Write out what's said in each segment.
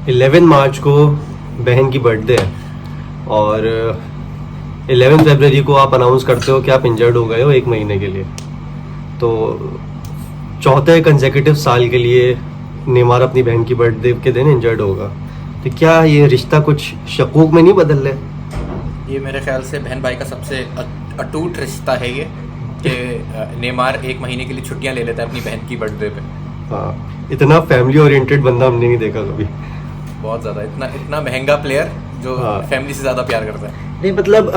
11 मार्च को बहन की बर्थडे है और 11 फरवरी को आप अनाउंस करते हो कि आप इंजर्ड हो गए हो 1 महीने के लिए। तो चौथे कंसेक्यूटिव साल के लिए नेमार अपनी बहन की बर्थडे के दिन इंजर्ड होगा। तो क्या ये रिश्ता कुछ शकूक में नहीं बदल रहा है? ये मेरे ख्याल से बहन भाई का सबसे अटूट रिश्ता है ये कि नेमार 1 महीने के लिए छुट्टियां ले लेता है अपनी बहन की बर्थडे पे। हाँ, इतना फैमिली ओरिएंटेड बंदा हमने नहीं देखा कभी। बहुत ज़्यादा इतना महंगा प्लेयर जो फैमिली से ज़्यादा प्यार करता है। नहीं मतलब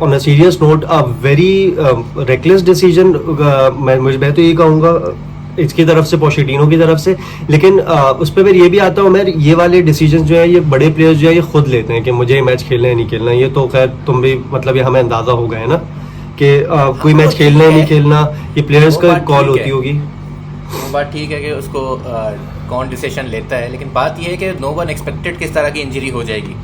on a serious note a very reckless decision. मैं तो ये कहूँगा इसकी तरफ से, पोchettino की तरफ से, लेकिन उस पर फिर ये भी आता हूँ मैं, ये वाले डिसीजन जो है ये बड़े प्लेयर्स जो है ये खुद लेते हैं कि मुझे मैच खेलना है नहीं खेलना। ये तो खैर तुम भी मतलब ये हमें अंदाजा हो गया है ना कि कोई मैच खेलना है नहीं खेलना ये प्लेयर्स का कॉल होती होगी। वो बात ठीक है कि उसको कौन डिसीजन लेता है, लेकिन बात ये है कि नो वन एक्सपेक्टेड किस तरह की इंजरी हो जाएगी।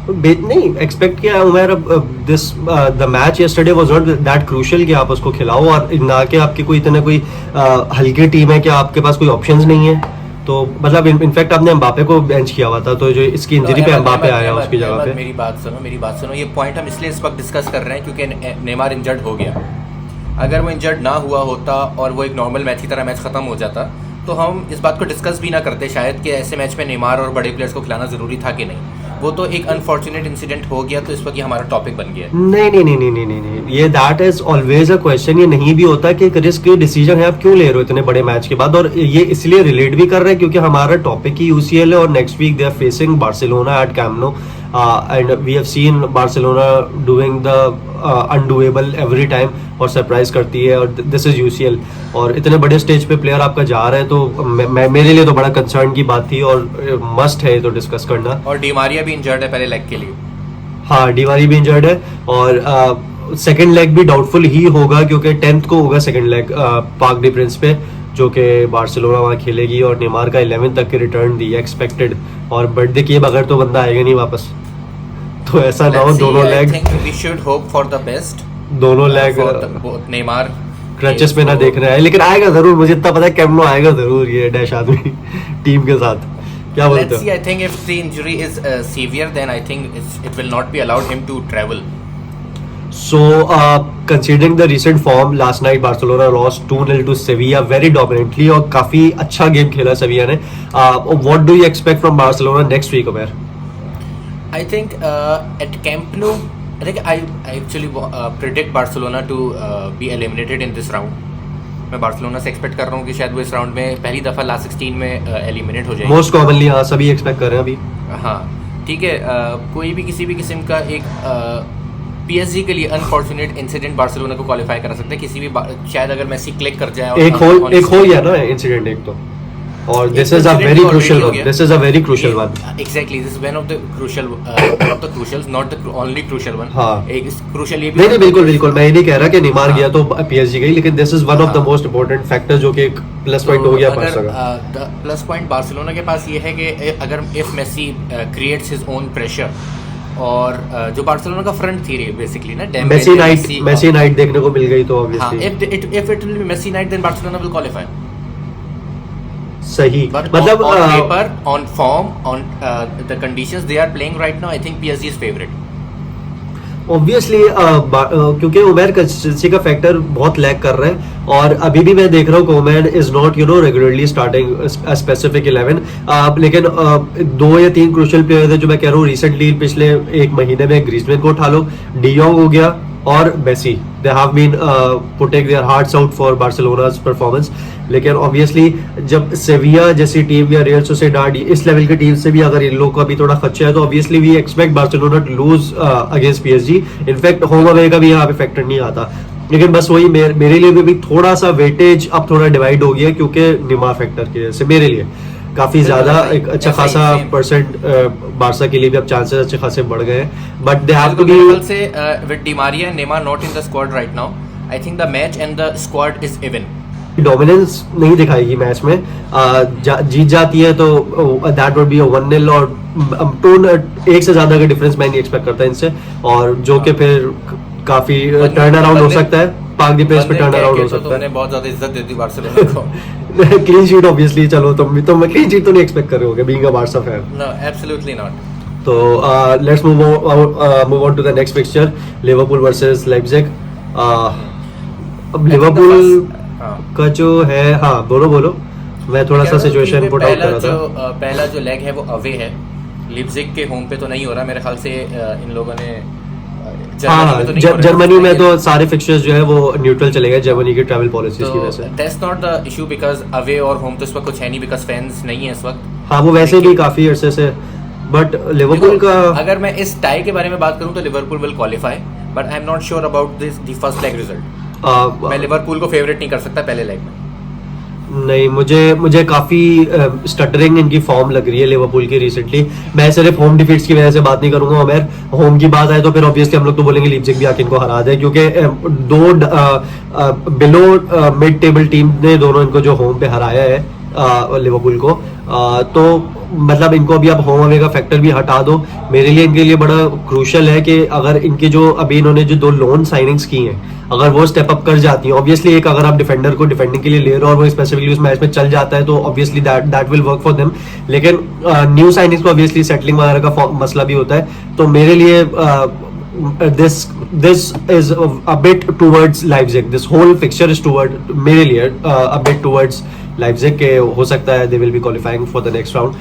नहीं एक्सपेक्ट किया उमर, अब this the match yesterday was not that crucial कि आप उसको खिलाओ, और ना कि आपकी कोई इतना कोई हल्की टीम है कि आपके पास कोई ऑप्शंस नहीं है। तो मतलब इनफैक्ट आपने एम्बापे को बेंच किया हुआ था, तो जो इसकी इंजरी पे एम्बापे आया उसकी जगह पे। मेरी बात सुनो, ये पॉइंट हम इसलिए इस वक्त डिस्कस कर रहे हैं क्योंकि नेमार इंजर्ड हो गया। अगर वो इंजर्ड ना हुआ होता और वो एक नॉर्मल मैच की तरह मैच खत्म हो जाता तो हम इस बात को डिस्कस भी ना करते शायद कि ऐसे मैच में नेमार और बड़े प्लेयर्स को खिलाना ज़रूरी था कि नहीं। वो तो एक अनफॉर्चुनेट इंसिडेंट हो गया, तो इस वक्त ये हमारा टॉपिक बन गया। नहीं, ये that is always a question. ये नहीं भी होता कि एक रिस्क डिसीजन है, आप क्यों ले रहे हो इतने बड़े मैच के बाद। और ये इसलिए रिलेट भी कर रहे हैं क्योंकि हमारा टॉपिक ही यूसीएल है और next week they are facing Barcelona at Camp Nou and we have seen Barcelona doing the undoable every time और सरप्राइज करती है, और दिस इज यूसीएल और इतने बड़े स्टेज पे प्लेयर आपका जा रहे हैं। तो मेरे लिए तो बड़ा कंसर्न की बात थी और मस्ट है तो डिस्कस करना। और डिमारिया भी इंजर्ड है पहले लेग के लिए। हाँ, डिमारिया भी इंजर्ड है और सेकंड लेग भी डाउटफुल ही होगा क्योंकि 10th को होगा second leg park D Prince पे, जो कि बार्सिलोना वहाँ खेलेगी। और नेमार का 11 तक की रिटर्न दी एक्सपेक्टेड, और बर्थडे किए बगैर तो बंदा आएगा नहीं वापस। तो ऐसा ना हो दोनों leg, we should hope for the best, दोनों लेग नेमार क्रचेस में ना देखना है, लेकिन आएगा जरूर, मुझे इतना पता है कैम्प नो आएगा जरूर ये डैश आदमी टीम के साथ। क्या बोलते हो? I think if the injury is severe, then I think it will not be allowed him to travel. So, considering the recent form, last night Barcelona lost 2-0 to Sevilla very dominantly और काफी अच्छा game खेला सेविया ने। What do you expect from Barcelona next week, Omer? I think at Camp Nou, I think I actually predict Barcelona to be eliminated in this round. मैं Barcelona से expect कर रहा हूँ कि शायद वो इस राउंड में पहली दफ़ा लास्ट 16 में एलिमिनेट हो जाएगी। मोस्ट कॉमनली हाँ, सभी एक्सपेक्ट कर रहे हैं अभी। हाँ ठीक है, कोई भी किसी भी किस्म का एक पीएसजी के लिए अनफॉर्चुनेट इंसिडेंट बार्सिलोना को क्वालिफाई करा सकते हैं। किसी भी शायद अगर मेसी क्लिक कर जाए और एक हो गया ना इंसिडेंट एक तो, और this is a very crucial one, this is a very crucial one. Exactly, this is one of the crucials, not the only crucial one. हाँ, एक क्रूशियल ये भी नहीं बिल्कुल मैं ये नहीं कह रहा कि नेमार गया तो पीएसजी गई, लेकिन this is one of the most important factor जो कि एक प्लस पॉइंट हो गया बार्सा का। प्लस पॉइंट बार्सिलोना के पास ये है कि अगर if Messi creates his own pressure, और जो बार्सिलोना का फ्रंट थी बेसिकली ना, मेसी नाइट देखने को मिल गई तो obviously if it will be Messi night then Barcelona will qualify. सही, मतलब on paper, on form, on the conditions they are playing right now, I think PSG is favorite. Obviously क्योंकि Umar consistency का factor बहुत lack कर रहा है, और अभी भी मैं देख रहा हूँ कि Umar is not regularly starting specific 11, लेकिन 2 या 3 क्रूशियल प्लेयर है जो मैं कह रहा हूँ रिसेंटली पिछले 1 महीने में ग्रीजमैन को उठा लो, डी जॉन्ग हो गया और Messi, they have been putting their hearts out for Barcelona's performance. लेकिन ऑब्वियसली जब सेविया जैसी टीम या रियल सोसिएडाड इस लेवल की टीम से भी अगर इन लोगों का भी थोड़ा खर्चा है तो obviously we expect Barcelona to lose against PSG. In fact home away का भी यहाँ पे फैक्टर नहीं आता, लेकिन बस वही मेरे लिए भी थोड़ा सा वेटेज अब थोड़ा डिवाइड हो गया क्योंकि नेमार फैक्टर की वजह से मेरे लिए काफी ज्यादा एक अच्छा खासा परसेंट बार्सा के लिए भी अब चांसेस अच्छे खासे बढ़ गए हैं, but they have to be say with Di Maria and Neymar not in the squad right now, I think the match and the squad is even. Dominance नहीं दिखाएगी मैच में, जीत जाती है तो दैट वुड बी अ 1-0 और एक से ज्यादा का डिफरेंस मैं नहीं एक्सपेक्ट करता इनसे, और जो कि फिर काफी टर्न अराउंड हो सकता है, पार्क दी प्रेस पे टर्न अराउंड हो सकता है। तुमने बहुत ज्यादा इज्जत दे दी बार्सिलोना को। क्लीन शीट ऑब्वियसली, चलो तुम क्लीन शीट तो नहीं एक्सपेक्ट कर रहे होगे being a Barca fan. No, absolutely not. तो let's move on to the next fixture, Liverpool versus Leipzig. अब लिवरपूल हाँ। का जो है, हाँ बोलो, मैं थोड़ा सा सिचुएशन पुट आउट कर रहा था। पहला जो लेग है वो अवे है, लिप्जिग के होम पे तो नहीं हो रहा मेरे ख्याल से। इन लोगों ने हाँ, जर्मनी में तो सारे फिक्सचर्स जो है वो न्यूट्रल चले गए जर्मनी की ट्रैवल पॉलिसीज की वजह से। That's not the issue because away और होम तो इस वक्त कुछ है नहीं, बिकॉज फैंस नहीं है इस वक्त। हाँ, वो वैसे भी काफी अरसे से, बट लिवरपूल का अगर मैं इस टाई के बारे में बात करूं तो Liverpool will qualify, but I am not sure about this the first leg result. मैं लिवरपूल को फेवरेट नहीं कर सकता पहले लेग में। नहीं, मुझे काफी स्टटरिंग इनकी फॉर्म लग रही है लिवरपूल की रिसेंटली। मैं सिर्फ होम डिफीट्स की वजह से बात नहीं करूंगा, अगर होम की बात आए तो फिर ऑब्वियसली हम लोग तो बोलेंगे लीप्जिग भी आके इनको हरा दे, क्योंकि दो बिलो मिड टेबल टीम ने दोनों इनको जो होम पे हराया है लिवरपूल को, तो मतलब इनको अभी अब होम अवे का फैक्टर भी हटा दो। मेरे लिए इनके लिए बड़ा क्रूशल है कि अगर इनके जो अभी इन्होंने जो 2 लोन साइनिंग्स की हैं, अगर वो स्टेप अप कर जाती हैं, ऑब्वियसली एक अगर आप डिफेंडर को डिफेंडिंग के लिए ले रहे हो और वो स्पेसिफिकली उस मैच में चल जाता है तो obviously that will work for them. लेकिन न्यू साइनिंग्स को ऑब्वियसली सेटलिंग वगैरह का मसला भी होता है, तो मेरे लिए this is a bit towards Leipzig. This whole fixture is toward, मेरे लिए a bit towards Leipzig के हो सकता है they will be qualifying for the next round,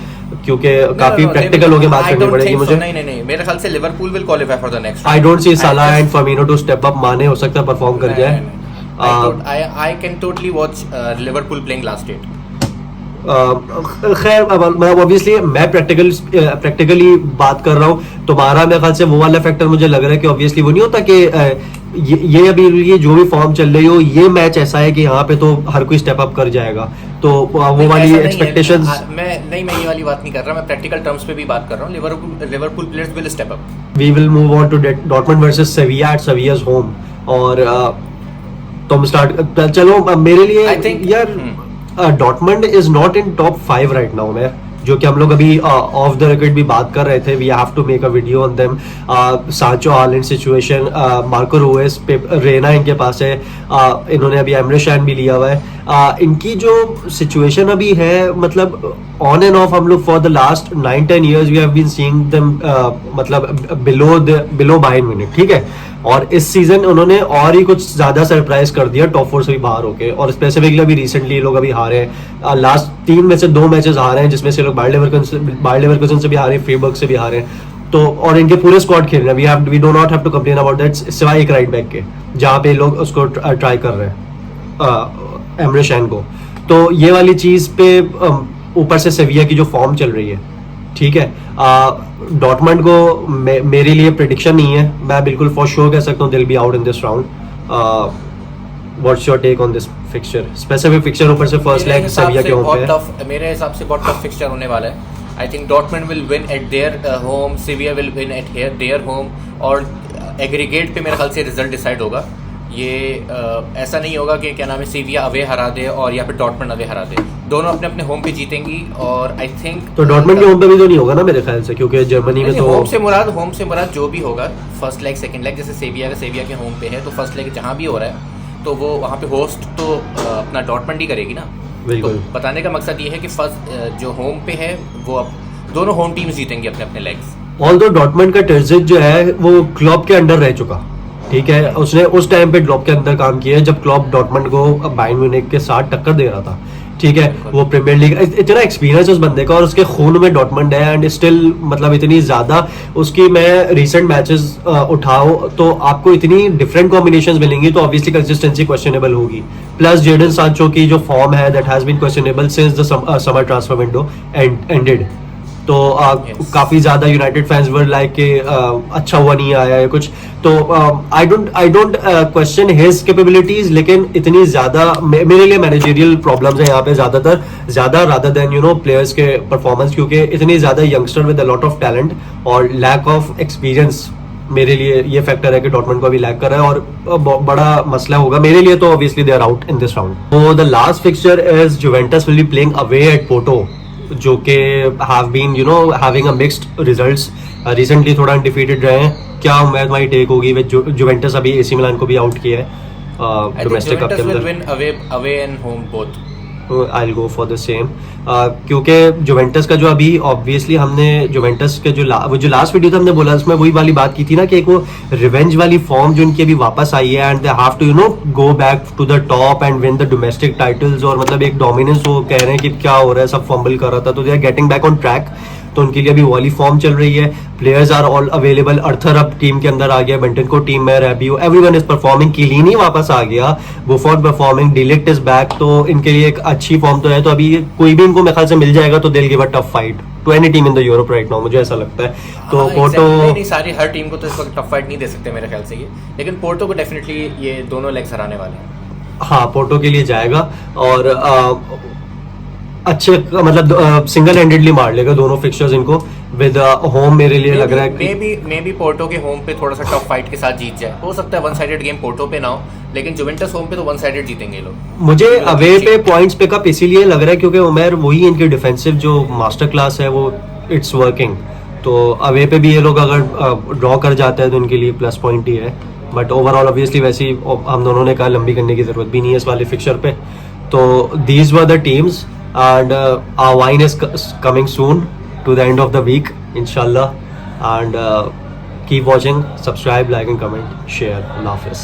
क्योंकि काफी प्रैक्टिकल होके बात करनी पड़ेगी मुझे। नहीं, मेरे ख्याल से Liverpool will qualify for the next. I don't see Salah and Firmino to step up। माने हो सकता है परफॉर्म कर जाए। I can totally watch Liverpool playing last 8। खैर मतलब ऑब्वियसली मैं प्रैक्टिकली बात कर रहा हूँ, तुम्हारा मेरे ख्याल से वो वाला फैक्टर मुझे लग रहा है कि ऑब्वियसली वो नहीं होता कि ये अभी ये जो भी फॉर्म चल रही हो, ये मैच ऐसा है कि यहाँ पे तो हर कोई स्टेप अप कर जाएगा, तो वो वाली एक्सपेक्टेशंस। मैं ये वाली बात नहीं कर रहा, मैं प्रैक्टिकल टर्म्स पे भी बात कर रहा हूँ। Liverpool players will step up. We will move on to Dortmund versus Sevilla at सेवियाज होम। और तुम स्टार्ट, चलो मेरे लिए I think, यार Dortmund is not in top 5 right now मैं, जो कि हम लोग अभी ऑफ द रिकॉर्ड भी बात कर रहे थे। We have to make a video on them. Sancho Haaland situation, Marco Reus, Reyna इनके पास है, इन्होंने अभी एमरे कैन भी लिया हुआ है। इनकी जो सिचुएशन अभी है, मतलब ऑन एंड ऑफ हम लोग for the last 9-10 years we have been seeing them मतलब बिलो बायर्न म्यूनिख, ठीक है। और इस सीजन उन्होंने और ही कुछ ज्यादा सरप्राइज कर दिया टॉप 4 से भी बाहर होके, और स्पेसिफिकली अभी रिसेंटली ये लोग अभी हारे हैं। लास्ट 3 में से 2 मैचेस हारे हैं, जिसमें से लोग बायर लेवरकुसन से भी हारे, फ्रीबर्ग से भी हारे। तो और इनके पूरे स्क्वाड खेल रहे हैं, we do not have to complain about that, सिवाय एक राइट बैक के जहाँ पे लोग उसको ट्राई कर रहे हैं एमरे कैन को। तो ये वाली चीज पे ऊपर से सेविया की जो फॉर्म चल रही है, ठीक है। डॉर्टमंड को मेरे लिए प्रेडिक्शन नहीं है, मैं बिल्कुल फॉर श्योर कह सकता हूँ दिल be out in this round. What's your take on this fixture, specific fixture ऊपर से फर्स्ट लेग सेविया के होम पे? मेरे हिसाब से बहुत टफ फिक्सचर होने वाला है। I think Dortmund will win at their home, सेविया will win at their home, और एग्रीगेट पे मेरे ख्याल से रिजल्ट डिसाइड होगा। ये ऐसा नहीं होगा कि क्या नाम है सेविया अवे हरा दे और या फिर डॉर्टमंड अवे हरा दे, दोनों अपने अपने होम पे जीतेंगी। और आई थिंक तो डॉर्टमंड के होम पे भी तो नहीं होगा ना मेरे ख्याल से, क्योंकि जर्मनी में तो होम से मुराद जो भी होगा, फर्स्ट लेग सेकंड लेग, जैसे सेविया के होम पे है तो फर्स्ट लेग जहाँ भी हो रहा है तो वो वहाँ पे होस्ट तो अपना डॉर्टमंड ही करेगी ना। बिल्कुल। तो बताने का मकसद ये है कि फर्स्ट जो होम पे है वो अब दोनों होम टीम्स जीतेंगी अपने अपने लेग्स। ऑल्दो डॉर्टमंड का टर्जिक जो है वो क्लॉप के अंडर रह चुका, ठीक है। उसने उस टाइम पे क्लॉप के अंदर काम किया है जब क्लॉप डॉर्टमंड को बायर्न म्यूनिख के साथ टक्कर दे रहा था, ठीक है। वो प्रीमियर लीग, इतना एक्सपीरियंस उस बंदे का और उसके खून में डॉर्टमंड है, एंड स्टिल मतलब इतनी ज्यादा उसकी मैं रिसेंट मैचेस उठाओ तो आपको इतनी डिफरेंट कॉम्बिनेशंस मिलेंगी, तो ऑब्वियसली कंसिस्टेंसी क्वेश्चनेबल होगी। प्लस जेडन सांचो की जो फॉर्म है that has been questionable since the summer transfer window ended, तो काफी ज्यादा यूनाइटेड फैंस वर लाइक के अच्छा हुआ नहीं आया है कुछ, तो I don't question his capabilities, लेकिन इतनी ज्यादा मेरे लिए मैनेजरियल प्रॉब्लम्स है यहाँ पे ज्यादा rather than you know players के परफॉर्मेंस, क्योंकि इतनी ज्यादा youngster with a lot of talent और लैक ऑफ एक्सपीरियंस मेरे लिए ये फैक्टर है कि डॉर्टमंड को अभी लैक कर रहा है, और बड़ा मसला होगा मेरे लिए। तो obviously they are out in this round. तो the last fixture is Juventus will be playing away at Porto, जो कि have been you know having a mixed results, recently थोड़ा अनडिफीटेड रहे हैं। क्या उम्मीद तुम्हारी टेक होगी विद जुवेंटस अभी एसी मिलान को भी आउट किया है डोमेस्टिक कप के अंदर? Away and home both. I will go for the same, क्योंकि जुवेंटस का जो अभी ऑब्वियसली हमने जुवेंटस के वो जो लास्ट वीडियो था हमने बोला उसमें वही वाली बात की थी ना कि एक वो रिवेंज वाली फॉर्म जो इनकी अभी वापस आई है and they have to go back to the top and win the domestic titles, और मतलब एक डोमिनेंस वो कह रहे हैं कि क्या हो रहा है, सब फंबल कर रहा था, तो they are getting back on track. तो उनके लिए अभी वाली फॉर्म चल रही है, players are all available, Arthur अब टीम के अंदर आ गया, बेंटन को टीम में, रैबियो, एवरीवन इज परफॉर्मिंग, किलीनी वापस आ गया, बुफॉर्ड परफॉर्मिंग, डिलिक्ट इज बैक, तो इनके लिए एक अच्छी फॉर्म तो है। तो अभी कोई भी इनको मेरे ख्याल से मिल जाएगा तो they will give a tough fight to any team in the Europe right now, मुझे ऐसा लगता है। तो पोर्टो नहीं, सारी हर टीम को तो इस वक्त टफ फाइट नहीं दे सकते मेरे ख्याल से ये, लेकिन पोर्टो को डेफिनेटली ये दोनों लेग्स हराने वाले हैं। हाँ, पोर्टो के लिए जाएगा और अच्छे मतलब सिंगल हैंडेडली मार लेगा दोनों फिक्चर्स इनको विद होम। मेरे लिए लग रहा है मे बी पोर्टो के होम पे थोड़ा सा टफ फाइट के साथ जीत जाए, हो सकता है वन साइडेड गेम पोर्टो पे ना हो, लेकिन जुवेंटस होम पे तो वन साइडेड जीतेंगे ये लोग। मुझे अवे पे पॉइंट्स पिकअप इसीलिए लग रहा है क्योंकि उमर वही इनकी डिफेंसिव जो मास्टर क्लास है वो इट्स वर्किंग, तो अवे पे भी ये लोग अगर ड्रॉ कर जाते हैं तो इनके लिए प्लस पॉइंट ही है। बट ओवरऑल ऑब्वियसली वैसे ही हम दोनों ने कहा लंबी करने की जरूरत भी नहीं है इस वाले फिक्चर पे। तो these were the teams and our wine is coming soon to the end of the week inshallah, and keep watching, subscribe, like and comment, share. Allah Hafiz.